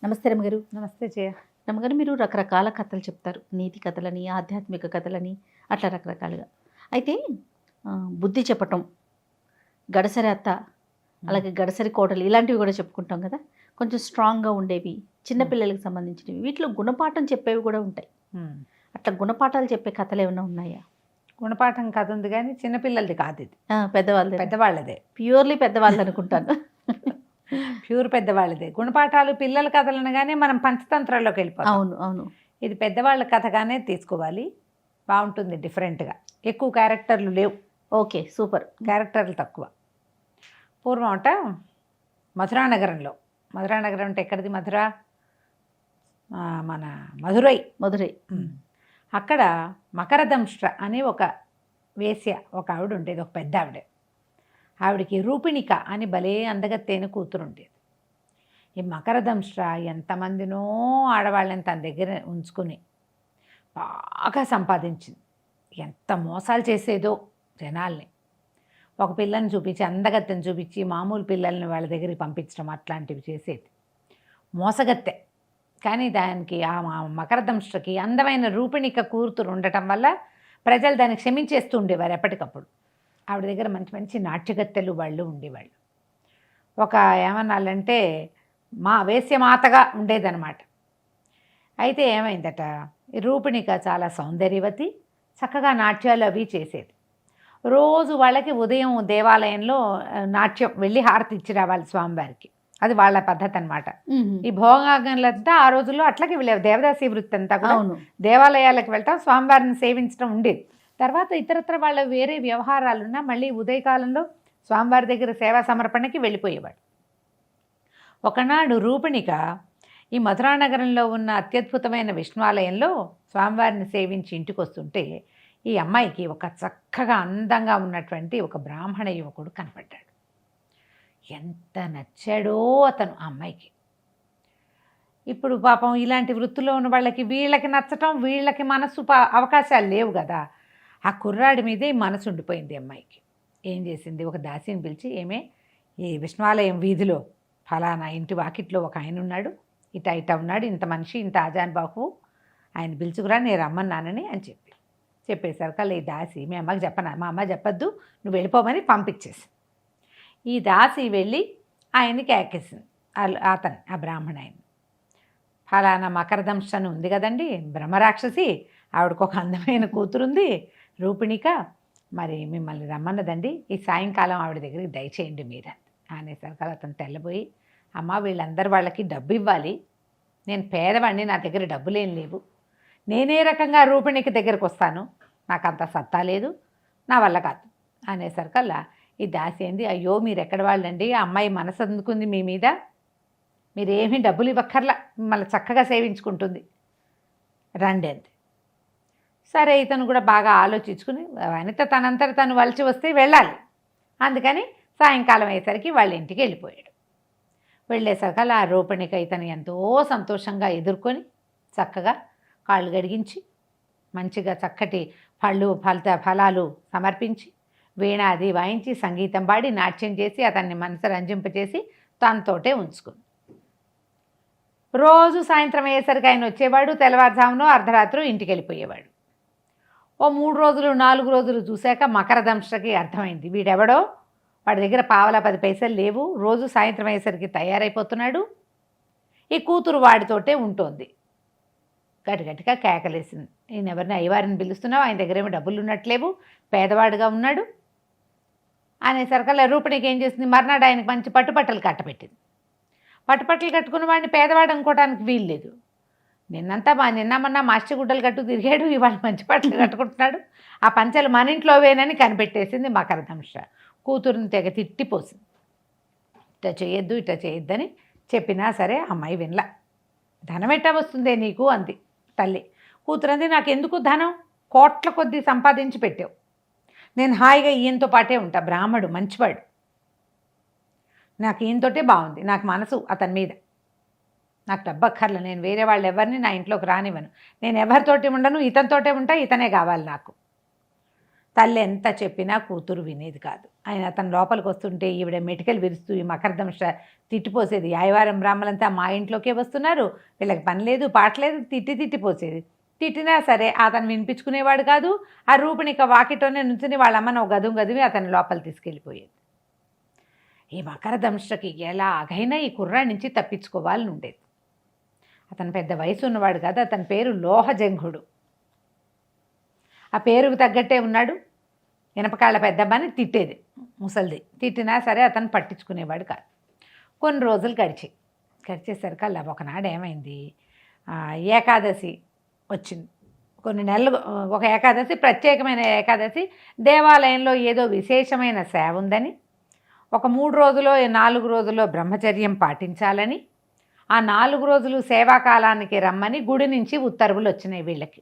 నమస్తే రమ్మగారు. నమస్తే జయ. రమ్మగారు, మీరు రకరకాల కథలు చెప్తారు. నీతి కథలని, ఆధ్యాత్మిక కథలని, అట్లా రకరకాలుగా. అయితే బుద్ధి చెప్పటం, గడసరి అత్త, అలాగే గడసరి కోటలు, ఇలాంటివి కూడా చెప్పుకుంటాం కదా. కొంచెం స్ట్రాంగ్గా ఉండేవి, చిన్నపిల్లలకి సంబంధించినవి. వీటిలో గుణపాఠం చెప్పేవి కూడా ఉంటాయి. అట్లా గుణపాఠాలు చెప్పే కథలు ఏమైనా ఉన్నాయా? గుణపాఠం కథ ఉంది కానీ చిన్నపిల్లలది కాదు ఇది. పెద్దవాళ్ళదే. ప్యూర్లీ పెద్దవాళ్ళు అనుకుంటాను. ప్యూర్ పెద్దవాళ్ళదే. గుణపాఠాలు పిల్లల కథలు అనగానే మనం పంచతంత్రాల్లోకి వెళ్ళిపోతాం. అవును అవును. ఇది పెద్దవాళ్ళ కథగానే తీసుకోవాలి, బాగుంటుంది. డిఫరెంట్గా ఎక్కువ క్యారెక్టర్లు లేవు. Okay, super. క్యారెక్టర్లు తక్కువ. పూర్వం అంట మధురానగరంలో, మధురానగరం అంటే ఎక్కడిది? మన మధురై. అక్కడ మకరదంష్ట్ర అని ఒక వేశ్య, ఒక ఆవిడ ఉండేది, ఒక పెద్ద ఆవిడ. ఆవిడకి రూపిణిక అని భలే అందగత్తైన కూతురు ఉండేది. ఈ మకరదంష్ట్ర ఎంతమందినో ఆడవాళ్ళని తన దగ్గర ఉంచుకుని బాగా సంపాదించింది. ఎంత మోసాలు చేసేదో జనాల్ని. ఒక పిల్లని చూపించి, అందగత్తెని చూపించి మామూలు పిల్లల్ని వాళ్ళ దగ్గరికి పంపించడం, అట్లాంటివి చేసేది. మోసగత్తె. కానీ దానికి ఆ మకరదంష్ట్రకి అందమైన రూపిణిక కూతురు ఉండటం వల్ల ప్రజలు దాన్ని క్షమించేస్తూ ఉండేవారు ఎప్పటికప్పుడు. ఆవిడ దగ్గర మంచి మంచి నాట్యగత్తెలు వాళ్ళు ఉండేవాళ్ళు. ఒక ఏమన్నాళ్ళంటే వేశ్యమాతగా ఉండేదన్నమాట. అయితే ఏమైందట, రూపిణిక చాలా సౌందర్యవతి, చక్కగా నాట్యాలు అవి చేసేది. రోజు వాళ్ళకి ఉదయం దేవాలయంలో నాట్యం వెళ్ళి హారతి ఇచ్చి రావాలి స్వామివారికి. అది వాళ్ళ పద్ధతి అనమాట. ఈ భోగాంగంలంతా ఆ రోజుల్లో అట్లాగే దేవదాసి వృత్తి అంతా కూడా దేవాలయాలకు వెళ్ళటం, స్వామివారిని సేవించడం ఉండేది. తర్వాత ఇతరత్ర వాళ్ళ వేరే వ్యవహారాలున్నా మళ్ళీ ఉదయకాలంలో స్వామివారి దగ్గర సేవా సమర్పణకి వెళ్ళిపోయేవాడు. ఒకనాడు రూపిణిక ఈ మధురానగరంలో ఉన్న అత్యద్భుతమైన విష్ణువాలయంలో స్వామివారిని సేవించి ఇంటికి వస్తుంటే ఈ అమ్మాయికి ఒక చక్కగా అందంగా ఉన్నటువంటి ఒక బ్రాహ్మణ యువకుడు కనపడ్డాడు. ఎంత నచ్చాడో అతను ఆ అమ్మాయికి. ఇప్పుడు పాపం ఇలాంటి వృత్తిలో ఉన్న వాళ్ళకి వీళ్ళకి నచ్చటం, వీళ్ళకి మనసు అవకాశాలు లేవు కదా. ఆ కుర్రాడి మీదే మనసు ఉండిపోయింది అమ్మాయికి. ఏం చేసింది, ఒక దాసిని పిలిచి, ఈ విష్ణువాలయం వీధిలో ఫలానా ఇంటి వాకిట్లో ఒక ఆయన ఉన్నాడు, ఇట ఉన్నాడు, ఇంత మనిషి, ఇంత ఆజానుబాహు, ఆయన పిలుచుకురా, నేను రమ్మన్నానని అని చెప్పేసరికి ఈ దాసి, మీ అమ్మకి చెప్పనా, మా అమ్మ చెప్పొద్దు, నువ్వు వెళ్ళిపోమని పంపించేసి. ఈ దాసి వెళ్ళి ఆయన్ని కేకేసింది. అతను ఆ బ్రాహ్మణ ఆయన, ఫలానా మకరదంష్ట్ర ఉంది కదండి, బ్రహ్మరాక్షసి, ఆవిడకు ఒక అందమైన కూతురుంది రూపిణిక, మరి మిమ్మల్ని రమ్మన్నదండి, ఈ సాయంకాలం ఆవిడ దగ్గరికి దయచేయండి మీరు అనేసరికి అతను తెల్లబోయి, అమ్మ వీళ్ళందరూ వాళ్ళకి డబ్బు ఇవ్వాలి, నేను పేదవాడిని, నా దగ్గర డబ్బులేం లేవు, నేనే రకంగా రూపిణికి దగ్గరకు వస్తాను, నాకు అంత సత్తా లేదు, నా వల్ల కాదు అనేసరికల్లా ఈ దాసి ఏంది, అయ్యో మీరు ఎక్కడ వాళ్ళండి, ఆ అమ్మాయి మనసు అందుకుంది మీ మీద, మీరేమీ డబ్బులు ఇవ్వక్కర్లా, మిమ్మల్ని చక్కగా సేవించుకుంటుంది, రండి అంది. సరే, ఇతను కూడా బాగా ఆలోచించుకుని వనిత తనంతట తను వలచి వస్తే వెళ్ళాలి, అందుకని సాయంకాలం అయ్యేసరికి వాళ్ళ ఇంటికి వెళ్ళిపోయాడు. వెళ్ళేసరికి ఆ రూపిణిక ఇతను ఎంతో సంతోషంగా ఎదుర్కొని చక్కగా కాళ్ళు గడిగించి మంచిగా చక్కటి ఫలాలు సమర్పించి వీణాది వాయించి సంగీతం పాడి నాట్యం చేసి అతన్ని మనసు రంజింపచేసి తనతోటే ఉంచుకుంది. రోజు సాయంత్రం అయ్యేసరికి ఆయన వచ్చేవాడు, తెల్లవారుజామునో అర్ధరాత్రి ఇంటికి వెళ్ళిపోయేవాడు. ఓ 3 రోజులు 4 రోజులు చూశాక మకరదంష్ట్రకి అర్థమైంది, వీడెవడో, వాడి దగ్గర పావలా 10 పైసలు లేవు, రోజు సాయంత్రం అయ్యేసరికి తయారైపోతున్నాడు, ఈ కూతురు వాడితోటే ఉంటుంది. గట్టిగట్టిగా కేకలేసింది, నేను ఎవరిని అయ్యవారిని పిలుస్తున్నావు, ఆయన దగ్గర ఏమో డబ్బులు ఉన్నట్లేవు, పేదవాడుగా ఉన్నాడు అనేసరికల్లా రూపిణికి ఏం చేసింది, మర్నాడు ఆయనకు మంచి పట్టుబట్టలు కట్టబెట్టింది. పట్టుబట్టలు కట్టుకున్న వాడిని పేదవాడు అనుకోవడానికి వీలు లేదు. నిన్న మొన్న మాస్టి గుడ్డలు కట్టు తిరిగాడు, ఇవాళ మంచి బట్టలు కట్టుకుంటున్నాడు, ఆ పంచలు మన ఇంట్లోవేనని కనిపెట్టేసింది మకరదంష్ట్ర. కూతురుని తెగ తిట్టిపోసింది. ఇట్లా చేయొద్దని చెప్పినా సరే అమ్మాయి వినలా. ధనం ఎట్టా వస్తుందే నీకు అంది తల్లి. కూతురంది, నాకెందుకు ధనం, కోట్ల కొద్దీ సంపాదించి పెట్టావు, నేను హాయిగా ఈయనతో పాటే ఉంటా, బ్రాహ్మడు మంచివాడు, నాకు ఈయనతోటే బాగుంది, నాకు మనసు అతని మీద, నాకు డబ్బు అక్కర్ల, నేను వేరే వాళ్ళు ఎవరిని నా ఇంట్లోకి రానివ్వను, నేను ఎవరితోటి ఉండను, ఇతనితోటే ఉంటా, ఇతనే కావాలి నాకు. తల్లి ఎంత చెప్పినా కూతురు వినేది కాదు. ఆయన అతను లోపలికి వస్తుంటే ఈవిడ మెటికలు విరుస్తూ ఈ మకరదంశ తిట్టిపోసేది. యాయవారం బ్రాహ్మలంతా మా ఇంట్లోకే వస్తున్నారు, వీళ్ళకి పని లేదు పాటలేదు, తిట్టిపోసేది. తిట్టినా సరే అతను వినిపించుకునేవాడు కాదు. ఆ రూపిణిక వాకిటోనే నుంచుని వాళ్ళమ్మని ఒక గదివి అతను లోపల తీసుకెళ్ళిపోయేది. ఈ మకరదంశకి ఎలాగైనా ఈ కుర్రాడి నుంచి తప్పించుకోవాలని ఉండేది. అతను పెద్ద వయసు ఉన్నవాడు కాదు, అతని పేరు లోహజంఘుడు. ఆ పేరుకు తగ్గట్టే ఉన్నాడు. ఇనపకాళ్ళ పెద్దమ్మని తిట్టేది ముసలిది. తిట్టినా సరే అతను పట్టించుకునేవాడు కాదు. కొన్ని రోజులు గడిచేసరికల్లా ఒకనాడు ఏమైంది, ఏకాదశి వచ్చింది. కొన్ని నెలలు ఒక ఏకాదశి, ప్రత్యేకమైన ఏకాదశి, దేవాలయంలో ఏదో విశేషమైన సేవ ఉందని, ఒక 3 రోజులో 4 రోజుల్లో బ్రహ్మచర్యం పాటించాలని, ఆ 4 రోజులు సేవాకాలానికి రమ్మని గుడి నుంచి ఉత్తర్వులు వచ్చినాయి వీళ్ళకి.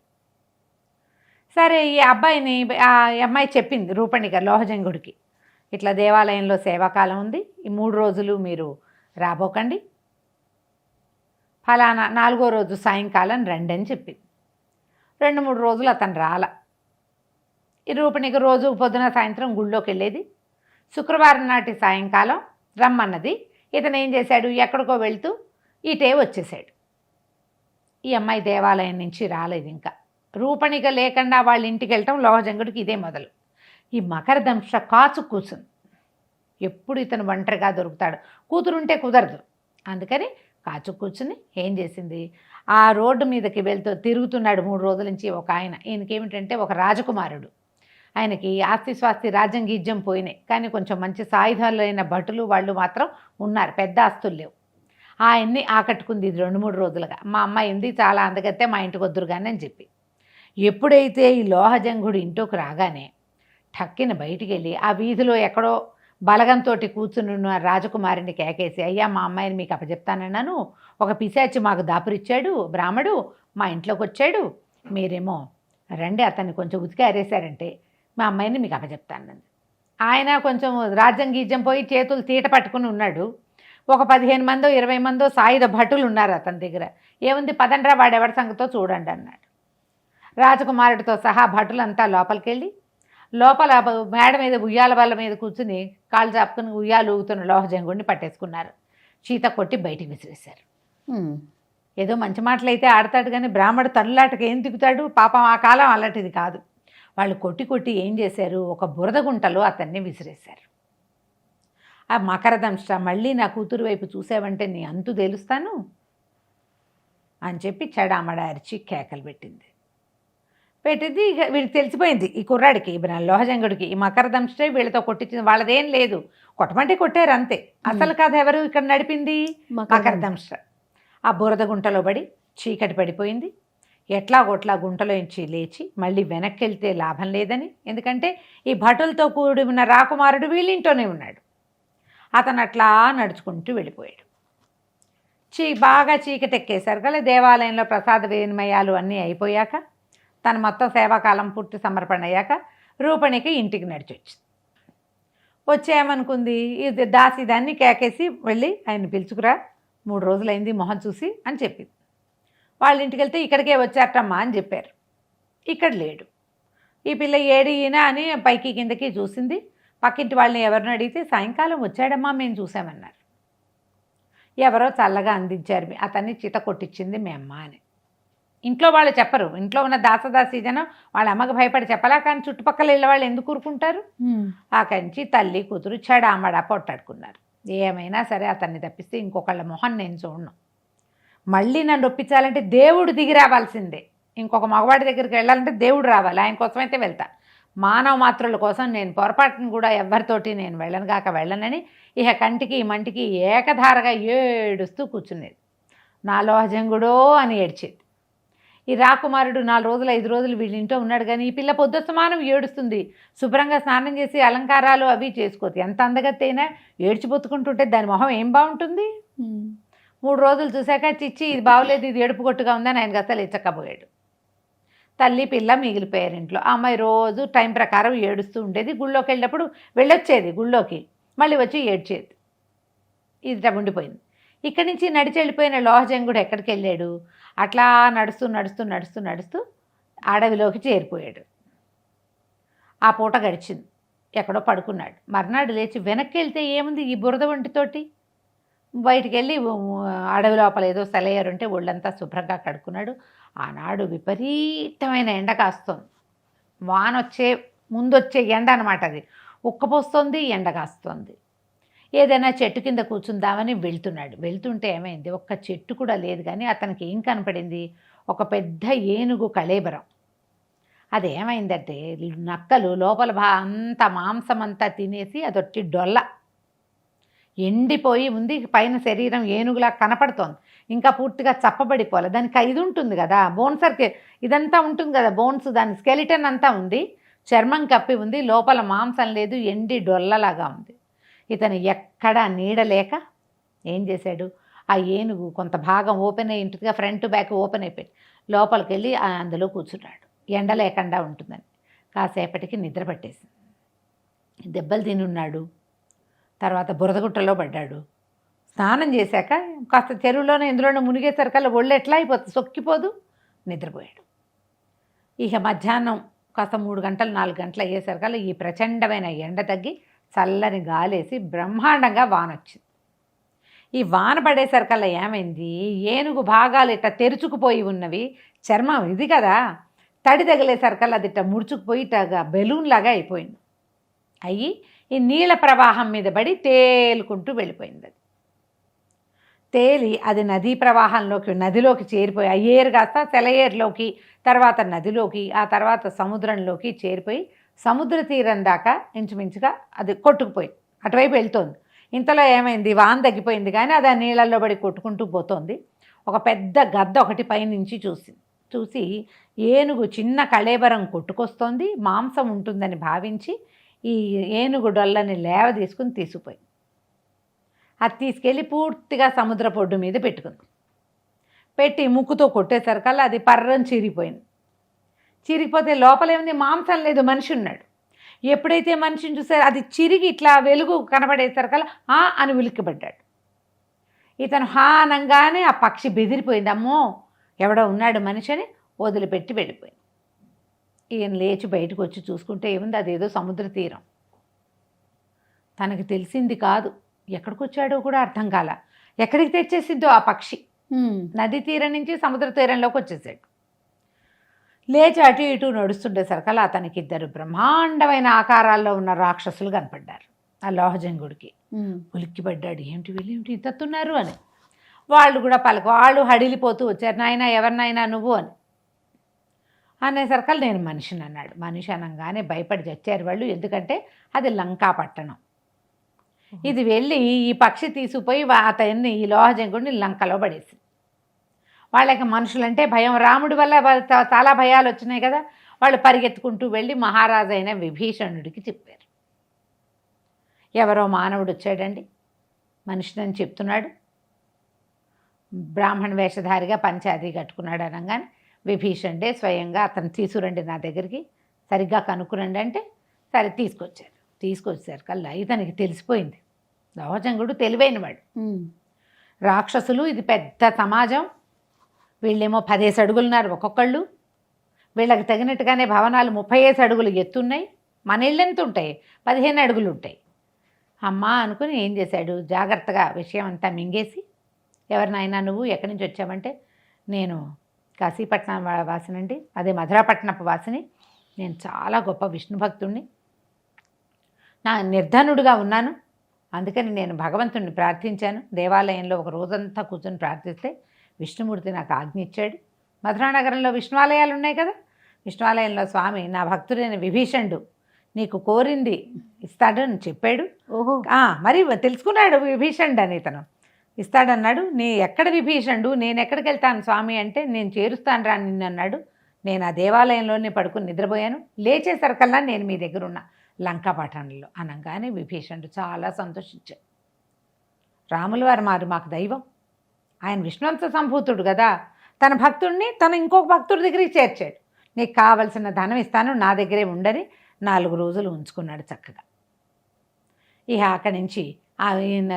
సరే ఈ అమ్మాయి చెప్పింది రూపణిక లోహజంగుడికి, ఇట్లా దేవాలయంలో సేవాకాలం ఉంది, ఈ 3 రోజులు మీరు రాబోకండి, ఫలానా 4వ రోజు సాయంకాలం రండి అని చెప్పింది. 2-3 రోజులు అతను రాల. ఈ రూపణిక రోజు పొద్దున సాయంత్రం గుళ్ళోకి వెళ్ళేది. శుక్రవారం నాటి సాయంకాలం రమ్మన్నది. ఇతను ఏం చేశాడు, ఎక్కడికో వెళ్తూ ఇటే వచ్చేసాడు. ఈ అమ్మాయి దేవాలయం నుంచి రాలేదు. ఇంకా రూపణిక లేకుండా వాళ్ళ ఇంటికి వెళ్ళటం లోహజంగుడికి ఇదే మొదలు. ఈ మకరదంశ కాచు కూర్చుంది. ఎప్పుడు ఇతను ఒంటరిగా దొరుకుతాడు, కూతురుంటే కుదరదు. అందుకని కాచు కూర్చుని ఏం చేసింది, ఆ రోడ్డు మీదకి వెళ్తూ తిరుగుతున్నాడు 3 రోజుల నుంచి ఒక ఆయన. ఈయనకేమిటంటే ఒక రాజకుమారుడు. ఆయనకి ఆస్తి స్వాస్తి రాజ్యం గీజ్యం పోయినాయి, కానీ కొంచెం మంచి సాయుధాలైన భటులు వాళ్ళు మాత్రం ఉన్నారు, పెద్ద ఆస్తులు లేవు. ఆయన్ని ఆకట్టుకుంది ఇది 2-3 రోజులుగా. మా అమ్మాయి ఉంది చాలా అందగత్తే, మా ఇంటికి వద్దురు కానీ అని చెప్పి. ఎప్పుడైతే ఈ లోహజంగుడు ఇంట్లోకి రాగానే ఠక్కిన బయటికి వెళ్ళి ఆ వీధిలో ఎక్కడో బలగంతో కూర్చుని రాజకుమారిని కేకేసి, అయ్యా మా అమ్మాయిని మీకు అప్పచెప్తానన్నాను, ఒక పిశాచి మాకు దాపురిచ్చాడు, బ్రాహ్మడు మా ఇంట్లోకి వచ్చాడు, మీరేమో రండి అతన్ని కొంచెం ఉతికి అరేశారంటే మా అమ్మాయిని మీకు అప్పచెప్తానంది. ఆయన కొంచెం రాజ్యం గీజ్యం పోయి చేతులు తీట పట్టుకుని ఉన్నాడు. ఒక 15 మందో 20 మందో సాయుధ భటులు ఉన్నారు అతని దగ్గర. ఏముంది, పదండ్రా వాడెవరి సంగతో చూడండి అన్నాడు. రాజకుమారుడితో సహా భటులంతా లోపలికి వెళ్ళి లోపల మేడ మీద ఉయ్యాల బల్ల మీద కూర్చుని కాళ్ళు చాపుకుని ఉయ్యాలు ఊగుతున్న లోహజంగుడిని పట్టేసుకున్నారు. చీత కొట్టి బయటికి విసిరేశారు. ఏదో మంచి మాటలైతే ఆడతాడు కానీ బ్రాహ్మడు తనులాటకి ఏం దిగుతాడు, పాపం ఆ కాలం అలాంటిది కాదు. వాళ్ళు కొట్టి ఏం చేశారు, ఒక బురద గుంటలో అతన్ని విసిరేశారు. ఆ మకరదంశ, మళ్ళీ నా కూతురు వైపు చూసావంటే నీ అంతు తెలుస్తాను అని చెప్పి చెడామడ అరిచి కేకలు పెట్టింది. ఇక వీడికి తెలిసిపోయింది, ఈ కుర్రాడికి లోహజంగుడికి ఈ మకరదంశే వీళ్ళతో కొట్టించింది, వాళ్ళదేం లేదు, కొట్టమంటే కొట్టారు అంతే. అసలు కథ ఎవరు ఇక్కడ నడిపింది, మకరదంశ. ఆ బురద గుంటలో పడి చీకటి పడిపోయింది. ఎట్లాగొట్లా గుంటలో నుంచి లేచి మళ్ళీ వెనక్కి వెళ్తే లాభం లేదని, ఎందుకంటే ఈ భటులతో కూడి ఉన్న రాకుమారుడు వీళ్ళింట్లోనే ఉన్నాడు. అతను అట్లా నడుచుకుంటూ వెళ్ళిపోయాడు. బాగా చీకటి ఎక్కేసరికి దేవాలయంలో ప్రసాద వినిమయాలు అన్నీ అయిపోయాక, తను మొత్తం సేవాకాలం పూర్తి సమర్పణ అయ్యాక రూపణికి ఇంటికి నడిచొచ్చింది. వచ్చేయమనుకుంది, ఇది దాసి దాన్ని కేకేసి వెళ్ళి ఆయన పిలుచుకురా, 3 రోజులైంది మొహం చూసి అని చెప్పింది. వాళ్ళ ఇంటికి వెళ్తే ఇక్కడికే వచ్చారటమ్మా అని చెప్పారు. ఇక్కడ లేడు. ఈ పిల్ల ఏడినా అని పైకి కిందకి చూసింది. పక్కింటి వాళ్ళని ఎవరిని అడిగితే సాయంకాలం వచ్చాడమ్మా మేము చూసామన్నారు. ఎవరో చల్లగా అందించారు, అతన్ని చిత కొట్టించింది మీ అమ్మ అని. ఇంట్లో వాళ్ళు చెప్పరు, ఇంట్లో ఉన్న దాసదాసీ జనం వాళ్ళ అమ్మకి భయపడి చెప్పలా, కానీ చుట్టుపక్కల ఇళ్ళ వాళ్ళు ఎందుకు ఊరుకుంటారు. ఆ కంచి తల్లి కూతురు చెడామడా పొట్టాడుకున్నారు. ఏమైనా సరే అతన్ని తప్పిస్తే ఇంకొకళ్ళ మొహం నేను చూడను. మళ్ళీ నన్ను ఒప్పించాలంటే దేవుడు దిగి రావాల్సిందే. ఇంకొక మగవాడి దగ్గరికి వెళ్ళాలంటే దేవుడు రావాలి, ఆయన కోసమైతే వెళ్తా. మానవ మాత్రుల కోసం నేను పొరపాటును కూడా ఎవరితోటి నేను వెళ్ళనని ఇక కంటికి మంటికి ఏకధారగా ఏడుస్తూ కూర్చునేది. నా లోహజంగుడో అని ఏడ్చేది. ఈ రాకుమారుడు 4 రోజులు 5 రోజులు వీళ్ళ ఇంట్లో ఉన్నాడు, కానీ ఈ పిల్ల పొద్దుస్తమానం ఏడుస్తుంది. శుభ్రంగా స్నానం చేసి అలంకారాలు అవి చేసుకోవచ్చు. ఎంత అందగత్తైనా ఏడ్చిపోతుకుంటుంటే దాని మొహం ఏం బాగుంటుంది. 3 రోజులు చూశాక చిచ్చి ఇది బాగోలేదు, ఇది ఏడుపు కొట్టుగా ఉందని ఆయన అసలు ఎచ్చకపోయాడు. తల్లి పిల్ల మిగిలిపోయారు ఇంట్లో. ఆ అమ్మాయి రోజు టైం ప్రకారం ఏడుస్తూ ఉండేది. గుళ్ళోకి వెళ్ళినప్పుడు వెళ్ళొచ్చేది, గుళ్ళోకి మళ్ళీ వచ్చి ఏడ్చేది. ఇది ఉండిపోయింది. ఇక్కడి నుంచి నడిచి వెళ్ళిపోయిన లోహజంగుడు ఎక్కడికి వెళ్ళాడు, అట్లా నడుస్తూ నడుస్తూ నడుస్తూ నడుస్తూ అడవిలోకి చేరిపోయాడు. ఆ పూట గడిచింది. ఎక్కడో పడుకున్నాడు. మర్నాడు లేచి వెనక్కి వెళ్తే ఏముంది ఈ బురద ఒంటితోటి. బయటికి వెళ్ళి అడవి లోపల ఏదో సెలయేరు ఉంటే ఒళ్ళంతా శుభ్రంగా కడుక్కున్నాడు. ఆనాడు విపరీతమైన ఎండ కాస్తోంది. వానొచ్చే ముందొచ్చే ఎండ అనమాట అది. ఉక్కపోస్తోంది, ఎండ కాస్తోంది. ఏదైనా చెట్టు కింద కూర్చుందామని వెళ్తున్నాడు. వెళ్తుంటే ఏమైంది, ఒక్క చెట్టు కూడా లేదు. కానీ అతనికి ఏం కనపడింది, ఒక పెద్ద ఏనుగు కళేబరం. అది ఏమైందంటే నక్కలు లోపల అంత మాంసం అంతా తినేసి అదొట్టి డొల్ల ఎండిపోయి ఉంది. పైన శరీరం ఏనుగులా కనపడుతోంది, ఇంకా పూర్తిగా చప్పబడిపోలే. దానికి ఇది ఉంటుంది కదా, బోన్సర్కి ఇదంతా ఉంటుంది కదా, బోన్స్, దాని స్కెలిటన్ అంతా ఉంది, చర్మం కప్పి ఉంది, లోపల మాంసం లేదు, ఎండి డొల్లలాగా ఉంది. ఇతను ఎక్కడా నీడలేక ఏం చేశాడు, ఆ ఏనుగు కొంత భాగం ఓపెన్ అయి ఉంటుందిగా, ఫ్రంట్ బ్యాక్ ఓపెన్ అయిపోయి లోపలికి వెళ్ళి అందులో కూర్చున్నాడు. ఎండ లేకుండా ఉంటుందని. కాసేపటికి నిద్ర పట్టేసింది. దెబ్బలు తిని ఉన్నాడు. తర్వాత బురదగుట్టలో పడ్డాడు. స్నానం చేశాక కాస్త చెరువులోనే ఇందులోనే మునిగేసరికల్లా ఒళ్ళు ఎట్లా అయిపోతుంది, సొక్కిపోదు. నిద్రపోయాడు. ఇక మధ్యాహ్నం కాస్త 3 గంటలు 4 గంటలు అయ్యేసరికల్లా ఈ ప్రచండమైన ఎండ తగ్గి చల్లని గాలేసి బ్రహ్మాండంగా వాన వచ్చింది. ఈ వాన పడేసరికల్లా ఏమైంది, ఏనుగు భాగాలు ఇట్లా తెరుచుకుపోయి ఉన్నవి, చర్మం ఇది కదా, తడి తగిలేసరికల్లా అది ఇట్లా ముడుచుకుపోయి ఇట్లా బెలూన్ లాగా అయిపోయింది. అయ్యి ఈ నీళ్ళ ప్రవాహం మీద పడి తేలుకుంటూ వెళ్ళిపోయింది. అది తేలి అది నదీ ప్రవాహంలోకి, నదిలోకి చేరిపోయి, ఆ ఏరు కాస్త సెలయేరులోకి, తర్వాత నదిలోకి, ఆ తర్వాత సముద్రంలోకి చేరిపోయి సముద్ర తీరం దాకా ఇంచుమించుగా అది కొట్టుకుపోయింది, అటువైపు వెళ్తోంది. ఇంతలో ఏమైంది, వాన తగ్గిపోయింది కానీ అది ఆ నీళ్ళల్లో పడి కొట్టుకుంటూ పోతోంది. ఒక పెద్ద గద్ద ఒకటి పైనుంచి చూసి ఏనుగు చిన్న కళేబరం కొట్టుకొస్తోంది, మాంసం ఉంటుందని భావించి ఈ ఏనుగు డొల్లని లేవ తీసుకుపోయింది. అది తీసుకెళ్ళి పూర్తిగా సముద్ర పొడ్డు మీద పెట్టి ముక్కుతో కొట్టేసరికల్లా అది పర్రం చిరిగిపోయింది. చిరిగిపోతే లోపలేముంది, మాంసం లేదు, మనిషి ఉన్నాడు. ఎప్పుడైతే మనిషిని చూసారో అది చిరిగి ఇట్లా వెలుగు కనబడేసరికల్లా అని ఉలిక్కిపడ్డాడు. ఇతను హానంగానే ఆ పక్షి బెదిరిపోయింది. అమ్మో ఎవడో ఉన్నాడు మనిషి అని వదిలిపెట్టి వెళ్ళిపోయింది. ఈయన లేచి బయటకు వచ్చి చూసుకుంటే ఏముంది, అదేదో సముద్ర తీరం. తనకు తెలిసింది కాదు, ఎక్కడికి వచ్చాడో కూడా అర్థం కాల. ఎక్కడికి తెచ్చేసిందో ఆ పక్షి, నది తీరం నుంచి సముద్ర తీరంలోకి వచ్చేసాడు. లేచి అటు ఇటు నడుస్తుండేసరికల్లా అతనికి 2 బ్రహ్మాండమైన ఆకారాల్లో ఉన్న రాక్షసులు కనపడ్డారు. ఆ లోహజంగుడికి ఉలిక్కిపడ్డాడు, ఏమిటి వీళ్ళేమిటి ఇంతతున్నారు అని. వాళ్ళు కూడా వాళ్ళు హడిలిపోతూ వచ్చారు, నాయనా ఎవరినైనా నువ్వు అని అనేసరికల్ నేను మనిషిని అన్నాడు. మనిషి అనగానే భయపడి చచ్చారు వాళ్ళు. ఎందుకంటే అది లంకా పట్టణం. ఇది వెళ్ళి ఈ పక్షి తీసుకుపోయి అతన్ని, ఈ లోహజంగుడిని లంకలో పడేసి, వాళ్ళకి మనుషులంటే భయం. రాముడి వల్ల చాలా భయాలు వచ్చినాయి కదా, వాళ్ళు పరిగెత్తుకుంటూ వెళ్ళి మహారాజు అయిన విభీషణుడికి చెప్పారు. ఎవరో మానవుడు వచ్చాడండి, మనిషిని చెప్తున్నాడు, బ్రాహ్మణ వేషధారిగా పంచాది కట్టుకున్నాడు అనగానే విభీషణుడే స్వయంగా అతను తీసుకురండి నా దగ్గరికి, సరిగ్గా కనుక్కురండి అంటే సరే తీసుకొచ్చారు కల్లా ఇతనికి తెలిసిపోయింది. లోహజంగుడు తెలివైనవాడు. రాక్షసులు, ఇది పెద్ద సమాజం, వీళ్ళేమో 10 అడుగులున్నారు ఒక్కొక్కళ్ళు, వీళ్ళకి తగినట్టుగానే భవనాలు 35 అడుగులు ఎత్తున్నాయి. మన ఇళ్ళు ఎంత ఉంటాయి, 15 అడుగులు ఉంటాయి. అమ్మా అనుకుని ఏం చేశాడు, జాగ్రత్తగా విషయం అంతా మింగేసి, ఎవరినైనా నువ్వు ఎక్కడి నుంచి వచ్చావంటే, నేను కాశీపట్నం వాసినండి, అదే మధురాపట్నపు వాసిని, నేను చాలా గొప్ప విష్ణు భక్తుడిని, నా నిర్ధనుడుగా ఉన్నాను, అందుకని నేను భగవంతుడిని ప్రార్థించాను. దేవాలయంలో ఒక రోజంతా కూర్చొని ప్రార్థిస్తే విష్ణుమూర్తి నాకు ఆజ్ఞ ఇచ్చాడు. మధురానగరంలో విష్ణువాలయాలు ఉన్నాయి కదా, విష్ణువాలయంలో స్వామి నా భక్తుడైన విభీషణుడు నీకు కోరింది ఇస్తాడని చెప్పాడు. ఓహో, మరి తెలుసుకున్నాడు విభీషణుడు అని, ఇతను ఇస్తాడన్నాడు. నీ ఎక్కడ విభీషణుడు, నేను ఎక్కడికి వెళ్తాను స్వామి అంటే, నేను చేరుస్తాను రా నిన్ను అన్నాడు. నేను ఆ దేవాలయంలోనే పడుకుని నిద్రపోయాను, లేచేసరికల్లా నేను మీ దగ్గర ఉన్న లంకా పట్టణంలో అనగానే విభీషణుడు చాలా సంతోషించాడు. రాముల వారు మాకు దైవం, ఆయన విష్ణువంశ సంభూతుడు కదా, తన భక్తుడిని తన ఇంకొక భక్తుడి దగ్గరికి చేర్చాడు. నీకు కావలసిన ధనం ఇస్తాను, నా దగ్గరే ఉండని 4 రోజులు ఉంచుకున్నాడు చక్కగా. ఇక అక్కడి నుంచి ఆ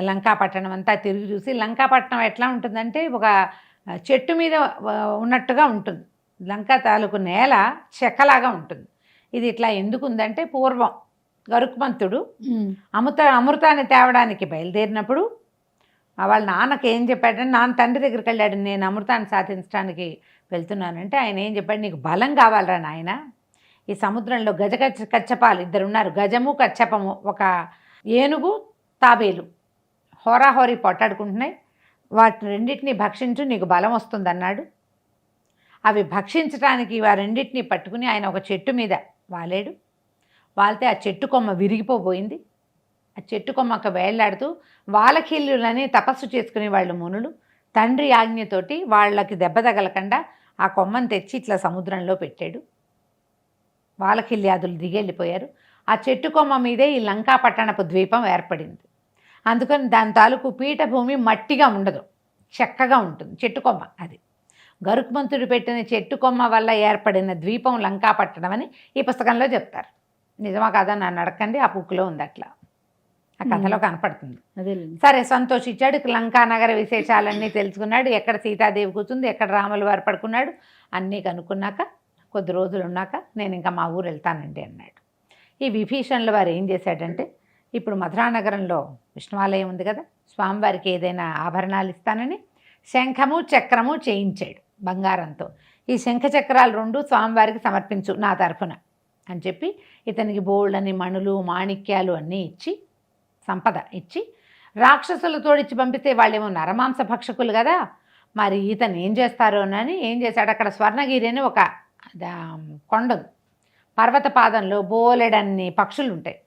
లంకాపట్టణం అంతా తిరిగి చూసి, లంకాపట్టణం ఎట్లా ఉంటుందంటే ఒక చెట్టు మీద ఉన్నట్టుగా ఉంటుంది. లంకా తాలూకు నేల చెక్కలాగా ఉంటుంది. ఇది ఇట్లా ఎందుకు ఉందంటే పూర్వం గరుత్మంతుడు అమృతాన్ని తేవడానికి బయలుదేరినప్పుడు వాళ్ళ నాన్నకి ఏం చెప్పాడంటే, నాన్న తండ్రి దగ్గరికి వెళ్ళాడు, నేను అమృతాన్ని సాధించడానికి వెళ్తున్నానంటే ఆయన ఏం చెప్పాడు, నీకు బలం కావాలరా నాయన, ఈ సముద్రంలో కచ్చపాలు ఇద్దరు ఉన్నారు, గజము కచ్చపము, ఒక ఏనుగు తాబేలు హోరాహోరీ పొట్టాడుకుంటున్నాయి, వాటి రెండింటినీ భక్షించు నీకు బలం వస్తుంది అన్నాడు. అవి భక్షించడానికి వారెండింటినీ పట్టుకుని ఆయన ఒక చెట్టు మీద వాలాడు. వాలితే ఆ చెట్టు కొమ్మ విరిగిపోబోయింది. ఆ చెట్టు కొమ్మకు వేళ్లాడుతూ వాలకిల్లులని తపస్సు చేసుకునే వాళ్ళు మునులు తండ్రి ఆజ్ఞతోటి వాళ్ళకి దెబ్బ తగలకుండా ఆ కొమ్మను తెచ్చి ఇట్లా సముద్రంలో పెట్టాడు. వాలకిల్యాదులు దిగెళ్ళిపోయారు. ఆ చెట్టు కొమ్మ మీదే ఈ లంకా పట్టణపు ద్వీపం ఏర్పడింది. అందుకని దాని తాలూకు పీఠభూమి మట్టిగా ఉండదు, చెక్కగా ఉంటుంది చెట్టు కొమ్మ. అది గరుత్మంతుడు పెట్టిన చెట్టు కొమ్మ వల్ల ఏర్పడిన ద్వీపం లంకా పట్టణం అని ఈ పుస్తకంలో చెప్తారు. నిజమా కాదా నన్ను అడగండి, ఆ బుక్లో ఉంది, అట్లా ఆ కథలో కనపడుతుంది. సరే, సంతోషించాడు. లంకా నగర విశేషాలన్నీ తెలుసుకున్నాడు. ఎక్కడ సీతాదేవి కూర్చుంది, ఎక్కడ రాముల వారు పడుకున్నాడు అన్నీ కనుక్కున్నాక కొద్ది రోజులు ఉన్నాక నేను ఇంకా మా ఊరు వెళ్తానండి అన్నాడు. ఈ విభీషణుల వారు ఏం చేశాడంటే, ఇప్పుడు మధురానగరంలో విష్ణువాలయం ఉంది కదా, స్వామివారికి ఏదైనా ఆభరణాలు ఇస్తానని శంఖము చక్రము చేయించాడు బంగారంతో. ఈ శంఖ చక్రాలు 2 స్వామివారికి సమర్పించు నా తరఫున అని చెప్పి ఇతనికి బోళ్ళని మణులు మాణిక్యాలు అన్నీ ఇచ్చి, సంపద ఇచ్చి, రాక్షసులు తోడిచ్చి పంపిస్తే వాళ్ళేమో నరమాంస భక్షకులు కదా, మరి ఇతను ఏం చేస్తారోనని ఏం చేశాడు, అక్కడ స్వర్ణగిరి అని ఒక కొండ, పర్వత పాదంలో బోలెడన్ని పక్షులు ఉంటాయి.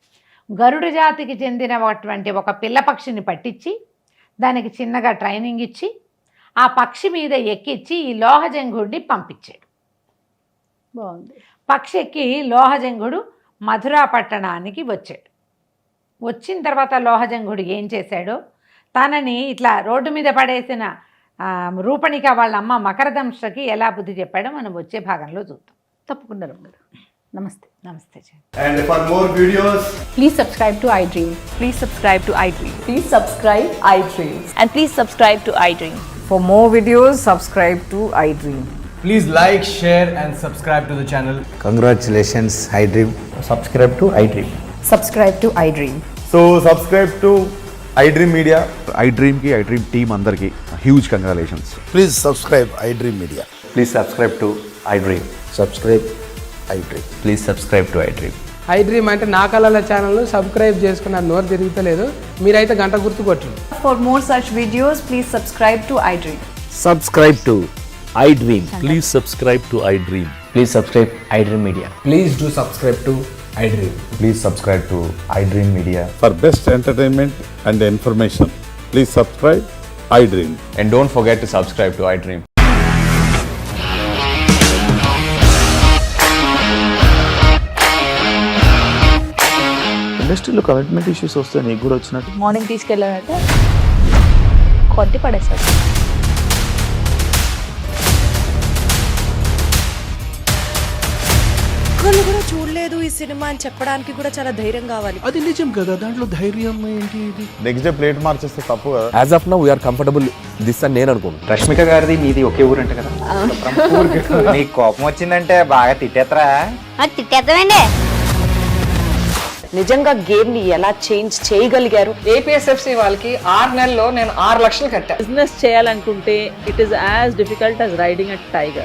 గరుడు జాతికి చెందినటువంటి ఒక పిల్ల పక్షిని పట్టించి దానికి చిన్నగా ట్రైనింగ్ ఇచ్చి ఆ పక్షి మీద ఎక్కించి ఈ లోహజంగుడిని పంపించాడు. బాగుంది. పక్షి ఎక్కి లోహజంగుడు మధురా పట్టణానికి వచ్చాడు. వచ్చిన తర్వాత లోహజంగుడు ఏం చేశాడో, తనని ఇట్లా రోడ్డు మీద పడేసిన రూపణిక వాళ్ళ అమ్మ మకరదంశకి ఎలా బుద్ధి చెప్పాడో మనం వచ్చే భాగంలో చూద్దాం. తప్పకుండా. నమస్తే. నమస్తే. And for more videos, Please subscribe to iDream. Please subscribe to iDream. Please subscribe iDream. And please subscribe to iDream. For more videos, subscribe to iDream. please like, share and subscribe to the channel. Congratulations, iDream. Subscribe to iDream. Subscribe to iDream. So subscribe to iDream Media. iDream ki iDream team andarki huge congratulations. Please subscribe iDream Media. Please subscribe to iDream. Subscribe iDream. Please subscribe to iDream. iDream అంటే నా కళల ఛానల్ను subscribe చేసుకున్న నోరు తిరుగుతలేదు, మీరైతే గంట గుర్తు కొట్టండి. For more such videos, please subscribe to iDream. Subscribe to iDream. Please subscribe to iDream. Please subscribe iDream Media. Please do subscribe to iDream. Please subscribe to iDream Media. For best entertainment and information, please subscribe iDream. And don't forget to subscribe to iDream. ఇండస్ట్రీలో commitment issues వస్తే నీకు కూడా వచ్చినట్టు morning తీసుకెళ్ళాలంటే కొట్టి పడేశాడు. ఒక్కళ్ళు కూడా చూడలేదు ఈ సినిమా అని చెప్పడానికి కూడా చాలా ధైర్యం కావాలి. అది నిజం కదా, దాంట్లో ధైర్యం ఏంటి? ఇది నెక్స్ట్ డే ప్లేట్ మార్చేస్తే తప్పు కదా. As of now, we are comfortable this అని నేను అనుకుంటున్నాను. రష్మిక గారిది మీది ఒకే ఊరు అంట కదా. నీకు కోపం వచ్చిందంటే బాగా తిట్టేత్తరా? తిట్టేద్దామండి. నిజంగా గేమ్ ని ఎలా చేంజ్ చేయగలిగారు? APSFC వాళ్ళకి 6 నెలల్లో నేను 6 లక్షలు కట్టా. బిజినెస్ చేయాలనుకుంటే it is as difficult as riding a tiger.